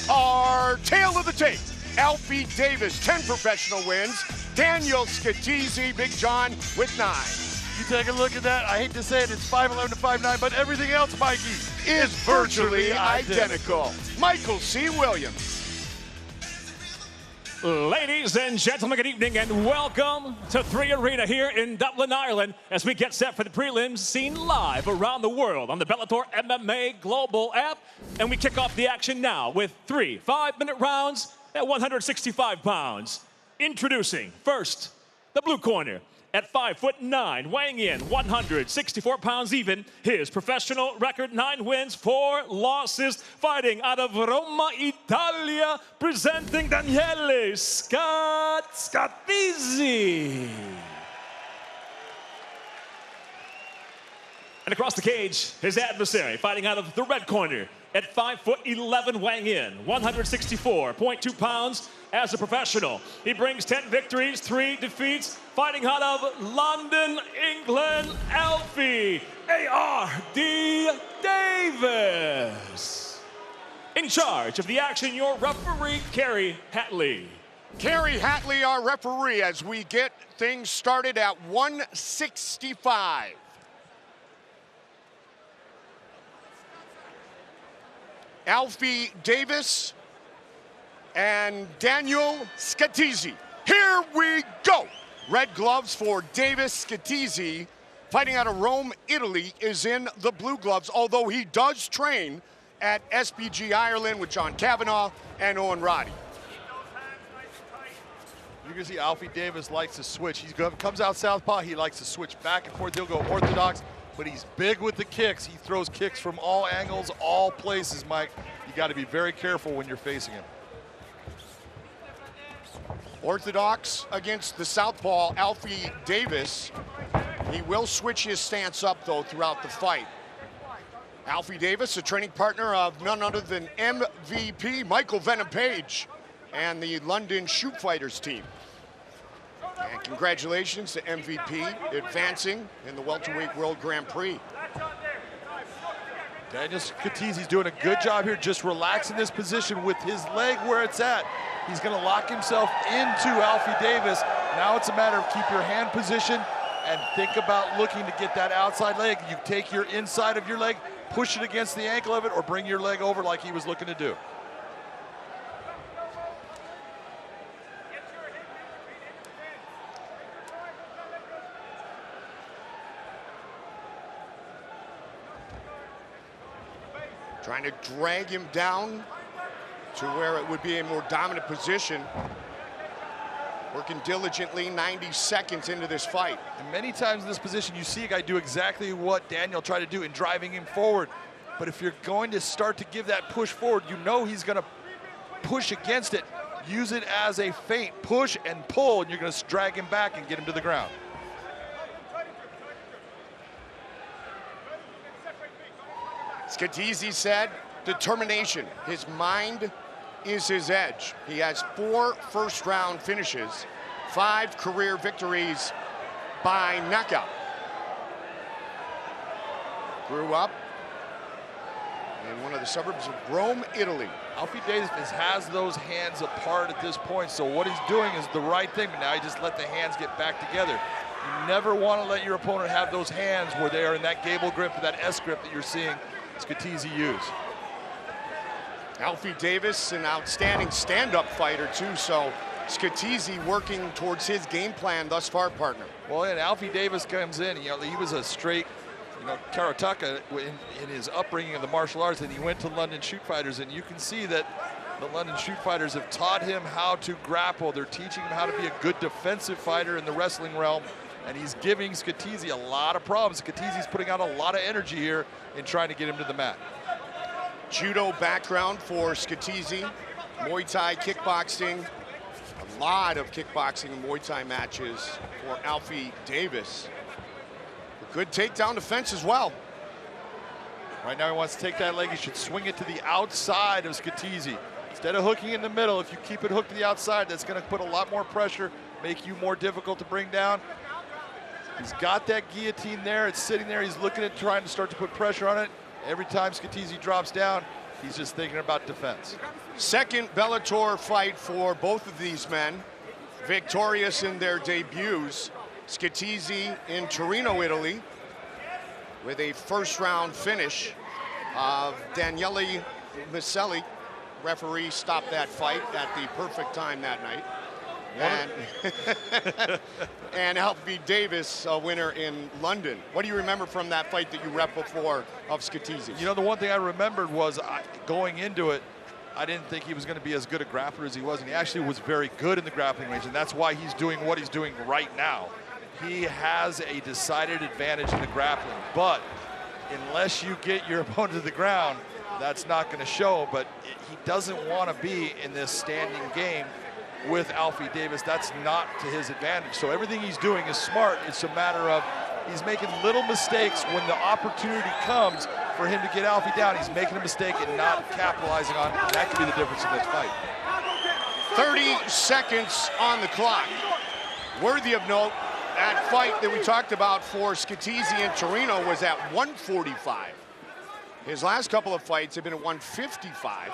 our tail of the tape, Alfie Davis, 10 professional wins. Daniele Scatizzi, Big John, with 9. You take a look at that. I hate to say it, it's 5'11" to 5'9", but everything else, Mikey, is virtually identical. Michael C. Williams. Ladies and gentlemen, good evening and welcome to 3 Arena here in Dublin, Ireland, as we get set for the prelims seen live around the world on the Bellator MMA Global app. And we kick off the action now with 3 5-minute rounds at 165 pounds. Introducing first, the blue corner. At 5'9", weighing in 164 pounds even, his professional record 9 wins, 4 losses, fighting out of Roma, Italia, presenting Daniele Scatizzi. And across the cage, his adversary, fighting out of the red corner. At 5'11", weighing in 164.2 pounds as a professional. He brings 10 victories, 3 defeats, fighting out of London, England, Alfie A.R.D. Davis. In charge of the action, your referee, Kerry Hatley. Kerry Hatley, our referee, as we get things started at 165. Alfie Davis and Daniele Scatizzi. Here we go. Red gloves for Davis. Scatizzi, fighting out of Rome, Italy, is in the blue gloves, although he does train at SBG Ireland with John Kavanagh and Owen Roddy. You can see Alfie Davis likes to switch. He comes out southpaw, he likes to switch back and forth. He'll go orthodox, but he's big with the kicks. He throws kicks from all angles, all places, Mike. You got to be very careful when you're facing him. Orthodox against the southpaw, Alfie Davis. He will switch his stance up, though, throughout the fight. Alfie Davis, a training partner of none other than MVP Michael Venom Page and the London Shoot Fighters team. And congratulations to MVP advancing in the welterweight World Grand Prix. Daniele Scatizzi's doing a good job here, just relaxing this position with his leg where it's at. He's going to lock himself into Alfie Davis. Now it's a matter of keep your hand position and think about looking to get that outside leg. You take your inside of your leg, push it against the ankle of it, or bring your leg over like he was looking to do. Trying to drag him down to where it would be a more dominant position. Working diligently 90 seconds into this fight. And many times in this position, you see a guy do exactly what Daniel tried to do in driving him forward. But if you're going to start to give that push forward, you know he's going to push against it. Use it as a feint. Push and pull, and you're going to drag him back and get him to the ground. Scatizzi said, determination. His mind is his edge. He has 4 first-round finishes, 5 career victories by knockout. Grew up in one of the suburbs of Rome, Italy. Alfie Davis has those hands apart at this point, so what he's doing is the right thing, but now he just let the hands get back together. You never want to let your opponent have those hands where they are in that gable grip or that S grip that you're seeing Scatizzi use. Alfie Davis, an outstanding stand-up fighter too, so Scatizzi working towards his game plan thus far, partner. Well, and Alfie Davis comes in, he was a straight, karateka in his upbringing of the martial arts, and he went to London Shoot Fighters, and you can see that the London Shoot Fighters have taught him how to grapple. They're teaching him how to be a good defensive fighter in the wrestling realm, and he's giving Scatizzi a lot of problems. Scatizzi's putting out a lot of energy here in trying to get him to the mat. Judo background for Scatizzi, Muay Thai, kickboxing, a lot of kickboxing and Muay Thai matches for Alfie Davis. A good takedown defense as well. Right now he wants to take that leg, he should swing it to the outside of Scatizzi. Instead of hooking in the middle, if you keep it hooked to the outside, that's going to put a lot more pressure, make you more difficult to bring down. He's got that guillotine there, it's sitting there, he's looking at trying to start to put pressure on it. Every time Scatizzi drops down, He's just thinking about defense. Second Bellator fight for both of these men, victorious in their debuts. Scatizzi in Torino, Italy, with a first-round finish of Daniele Scatizzi. Referee stopped that fight at the perfect time that night. And Alfie Davis, a winner in London. What do you remember from that fight that you rep before of Scatizzi? You know, the one thing I remembered was going into it, I didn't think he was going to be as good a grappler as he was, and he actually was very good in the grappling range, and that's why he's doing what he's doing right now. He has a decided advantage in the grappling, but unless you get your opponent to the ground, that's not going to show. But he doesn't want to be in this standing game with Alfie Davis. That's not to his advantage. So everything he's doing is smart. It's a matter of he's making little mistakes when the opportunity comes for him to get Alfie down. He's making a mistake and not capitalizing on it. That could be the difference in this fight. 30 seconds on the clock. Worthy of note, that fight that we talked about for Scatizzi in Torino was at 145. His last couple of fights have been at 155.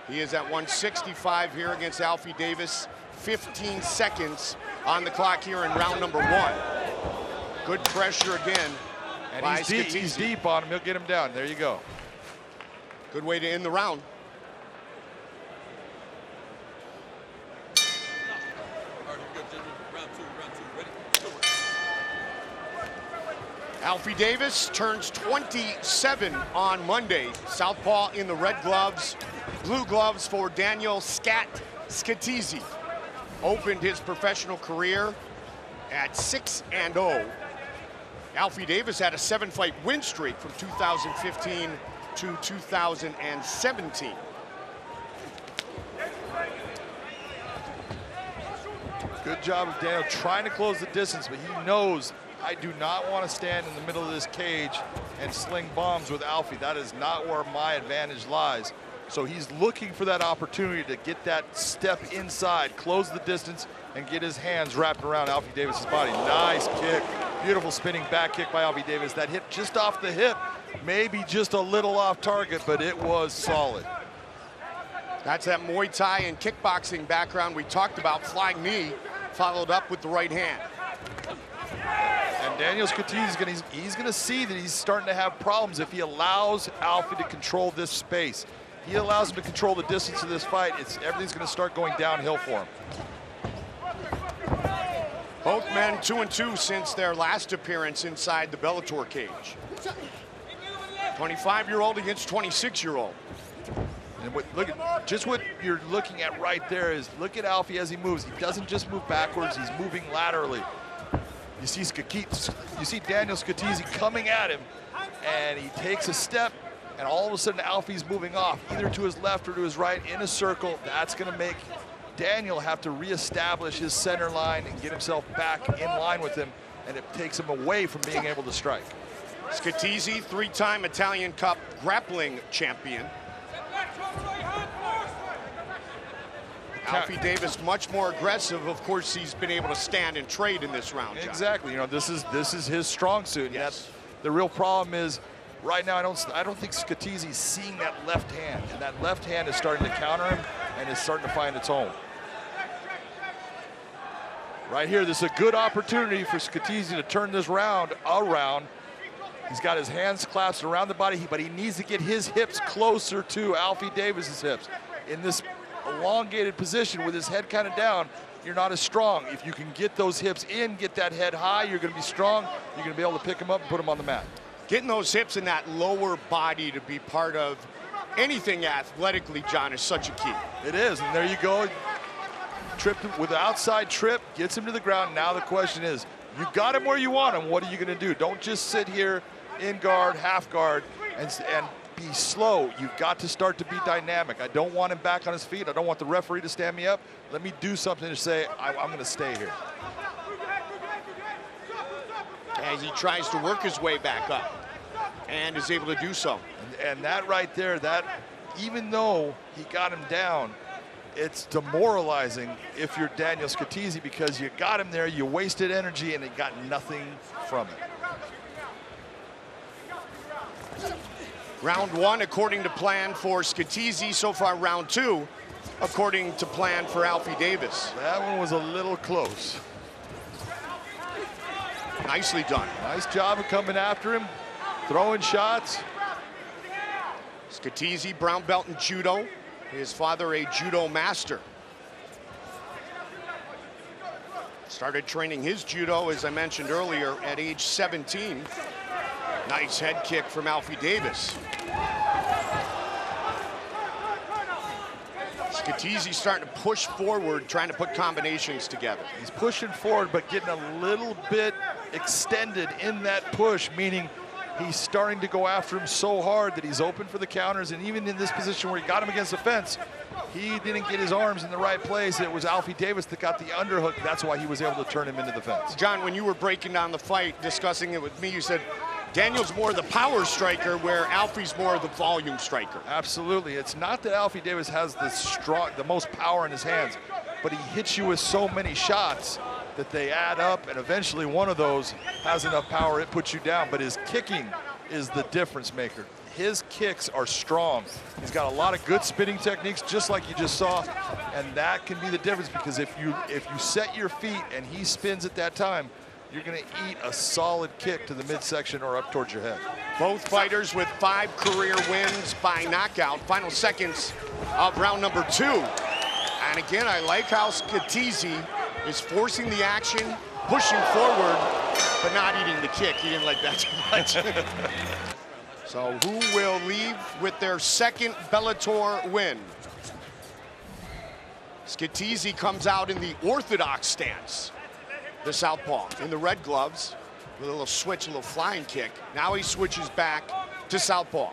He is at 165 here against Alfie Davis. 15 seconds on the clock here in round number 1. Good pressure again by Scatizzi. He's deep on him. He'll get him down. There you go. Good way to end the round. Alfie Davis turns 27 on Monday. Southpaw in the red gloves, blue gloves for Daniele Scatizzi. Opened his professional career at 6-0. Alfie Davis had a 7-fight win streak from 2015 to 2017. Good job of Daniel trying to close the distance, but he knows I do not want to stand in the middle of this cage and sling bombs with Alfie. That is not where my advantage lies. So he's looking for that opportunity to get that step inside, close the distance, and get his hands wrapped around Alfie Davis's body. Nice kick. Beautiful spinning back kick by Alfie Davis. That hit just off the hip, maybe just a little off target, but it was solid. That's that Muay Thai and kickboxing background we talked about. Flying knee, followed up with the right hand. And Daniele Scatizzi he's going to see that he's starting to have problems if he allows Alfie to control this space. He allows him to control the distance of this fight. Everything's going to start going downhill for him. Both men 2-2 since their last appearance inside the Bellator cage. 25-year-old against 26-year-old. And look at just what you're looking at right there is look at Alfie as he moves. He doesn't just move backwards, he's moving laterally. You see Daniele Scatizzi coming at him, and he takes a step, and all of a sudden Alfie's moving off, either to his left or to his right in a circle. That's going to make Daniel have to reestablish his center line and get himself back in line with him, and it takes him away from being able to strike. Scatizzi, 3-time Italian Cup grappling champion. Alfie Davis much more aggressive. Of course, he's been able to stand and trade in this round, John. Exactly. You know, this is his strong suit. Yes. And that's the real problem is right now I don't think Scatizzi's seeing that left hand, and that left hand is starting to counter him and is starting to find its home. Right here, this is a good opportunity for Scatizzi to turn this round around. He's got his hands clasped around the body, but he needs to get his hips closer to Alfie Davis's hips. In this elongated position with his head kind of down, you're not as strong. If you can get those hips in, get that head high, you're going to be strong. You're going to be able to pick him up and put him on the mat. Getting those hips in that lower body to be part of anything athletically, John, is such a key. It is, and there you go. Tripped with the outside trip, gets him to the ground. Now the question is, you got him where you want him. What are you going to do? Don't just sit here in guard, half guard, and be slow. You've got to start to be dynamic. I don't want him back on his feet. I don't want the referee to stand me up. Let me do something to say, I'm going to stay here. As he tries to work his way back up and is able to do so. And that right there, that even though he got him down, it's demoralizing if you're Daniele Scatizzi because you got him there, you wasted energy, and it got nothing from it. Round one, according to plan for Scatizzi. So far, round two, according to plan for Alfie Davis. That one was a little close. Nicely done. Nice job of coming after him, throwing shots. Scatizzi, brown belt in judo. His father, a judo master. Started training his judo, as I mentioned earlier, at age 17. Nice head kick from Alfie Davis. Scatizzi starting to push forward, trying to put combinations together. He's pushing forward, but getting a little bit extended in that push, meaning he's starting to go after him so hard that he's open for the counters. And even in this position where he got him against the fence, he didn't get his arms in the right place. It was Alfie Davis that got the underhook. That's why he was able to turn him into the fence. John, when you were breaking down the fight, discussing it with me, you said Daniel's more the power striker, where Alfie's more the volume striker. Absolutely. It's not that Alfie Davis has the most power in his hands, but he hits you with so many shots that they add up, and eventually one of those has enough power, it puts you down. But his kicking is the difference maker. His kicks are strong. He's got a lot of good spinning techniques, just like you just saw, and that can be the difference, because if you set your feet and he spins at that time, you're going to eat a solid kick to the midsection or up towards your head. Both fighters with 5 career wins by knockout. Final seconds of round number 2. And again, I like how Scatizzi is forcing the action, pushing forward, but not eating the kick. He didn't like that too much. So who will leave with their second Bellator win? Scatizzi comes out in the orthodox stance. The southpaw in the red gloves with a little switch, a little flying kick. Now he switches back to southpaw.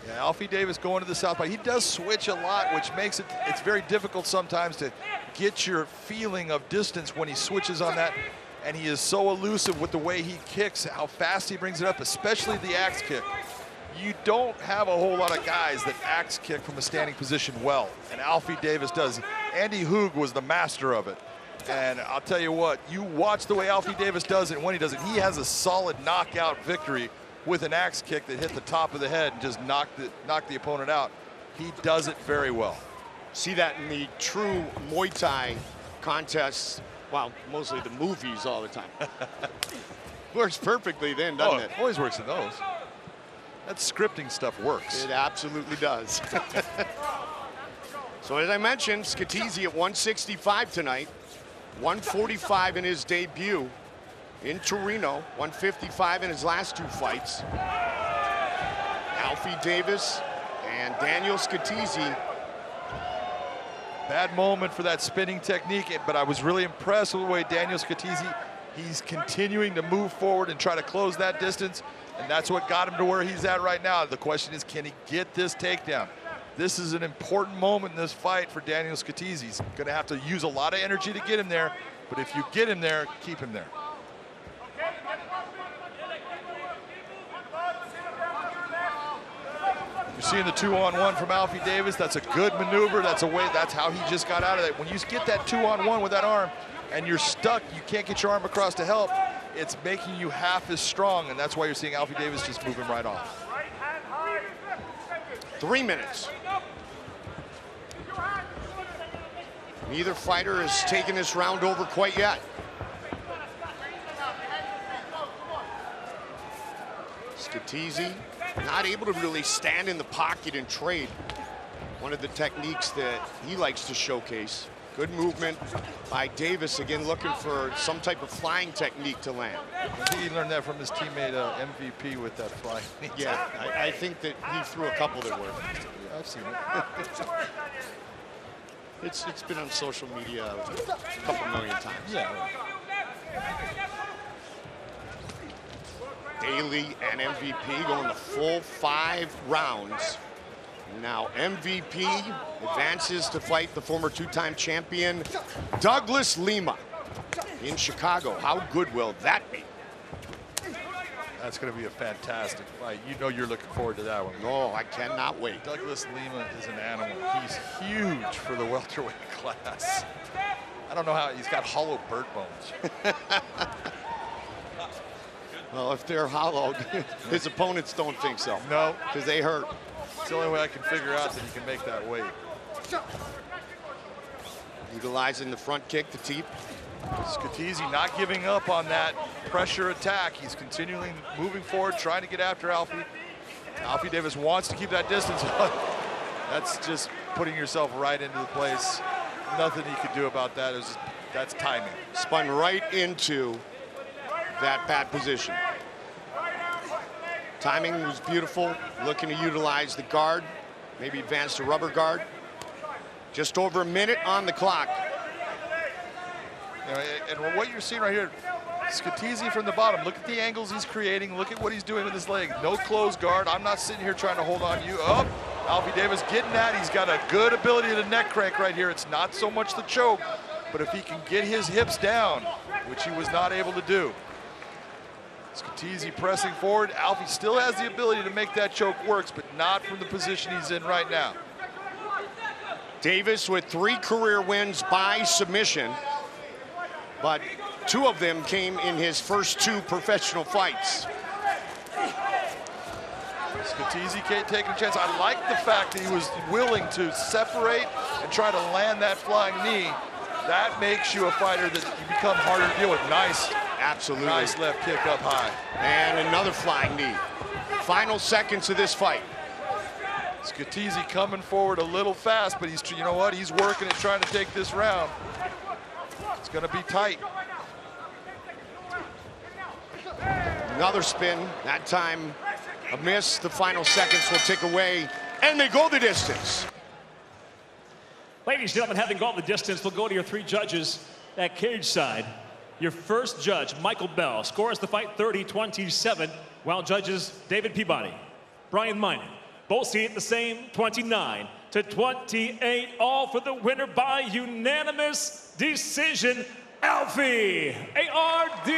Yeah, Alfie Davis going to the southpaw. He does switch a lot, which makes it's very difficult sometimes to get your feeling of distance when he switches on that. And he is so elusive with the way he kicks, how fast he brings it up, especially the axe kick. You don't have a whole lot of guys that axe kick from a standing position well, and Alfie Davis does. Andy Hoog was the master of it. And I'll tell you what, you watch the way Alfie Davis does it, and when he does it, he has a solid knockout victory with an axe kick that hit the top of the head and just knocked the opponent out. He does it very well. See that in the true Muay Thai contests, well, mostly the movies all the time. Works perfectly then, doesn't it? Always works in those. That scripting stuff works. It absolutely does. So as I mentioned, Scatizzi at 165 tonight. 145 in his debut in Torino, 155 in his last 2 fights. Alfie Davis and Daniele Scatizzi. Bad moment for that spinning technique, but I was really impressed with the way Daniele Scatizzi, he's continuing to move forward and try to close that distance, and that's what got him to where he's at right now. The question is, can he get this takedown? This is an important moment in this fight for Daniele Scatizzi. He's going to have to use a lot of energy to get him there, but if you get him there, keep him there. You're seeing the 2-on-1 from Alfie Davis. That's a good maneuver. That's how he just got out of that. When you get that 2-on-1 with that arm and you're stuck, you can't get your arm across to help, it's making you half as strong, and that's why you're seeing Alfie Davis just move him right off. 3 minutes. Neither fighter has taken this round over quite yet. Scatizzi not able to really stand in the pocket and trade. One of the techniques that he likes to showcase. Good movement by Davis, again looking for some type of flying technique to land. I think he learned that from his teammate MVP with that flying. Yeah, I think that he threw a couple that worked. Yeah, I've seen it. It's been on social media a couple million times. Yeah. Daly and MVP going the full 5 rounds. Now MVP advances to fight the former 2-time champion Douglas Lima in Chicago. How good will that be? That's going to be a fantastic fight. You know you're looking forward to that one. Oh, I cannot wait. Douglas Lima is an animal. He's huge for the welterweight class. I don't know how he's got hollow bird bones. Well, if they're hollowed, his opponents don't think so. No. Because they hurt. It's the only way I can figure out that he can make that weight. Utilizing the front kick, the teep. Scatizzi not giving up on that pressure attack. He's continually moving forward, trying to get after Alfie. Alfie Davis wants to keep that distance. That's just putting yourself right into the place. Nothing he could do about that. That's timing. Spun right into that bad position. Timing was beautiful. Looking to utilize the guard. Maybe advance to rubber guard. Just over a minute on the clock. You know, and what you're seeing right here, Scatizzi from the bottom. Look at the angles he's creating. Look at what he's doing with his leg. No closed guard. I'm not sitting here trying to hold on to you. Oh, Alfie Davis getting that. He's got a good ability to neck crank right here. It's not so much the choke, but if he can get his hips down, which he was not able to do. Scatizzi pressing forward. Alfie still has the ability to make that choke work, but not from the position he's in right now. Davis with 3 career wins by submission, but 2 of them came in his first 2 professional fights. Scatizzi can't take a chance. I like the fact that he was willing to separate and try to land that flying knee. That makes you a fighter that you become harder to deal with. Nice. Absolutely. Nice left kick up high. And another flying knee. Final seconds of this fight. Scatizzi coming forward a little fast, but you know what? He's working at trying to take this round. It's going to be tight. Another spin, that time a miss. The final seconds will tick away, and they go the distance. Ladies and gentlemen, having gone the distance, we'll go to your 3 judges at cage side. Your first judge, Michael Bell, scores the fight 30-27, while judges David Peabody, Brian Minot, both see it the same, 29-28, all for the winner by unanimous decision, Alfie A.R.D.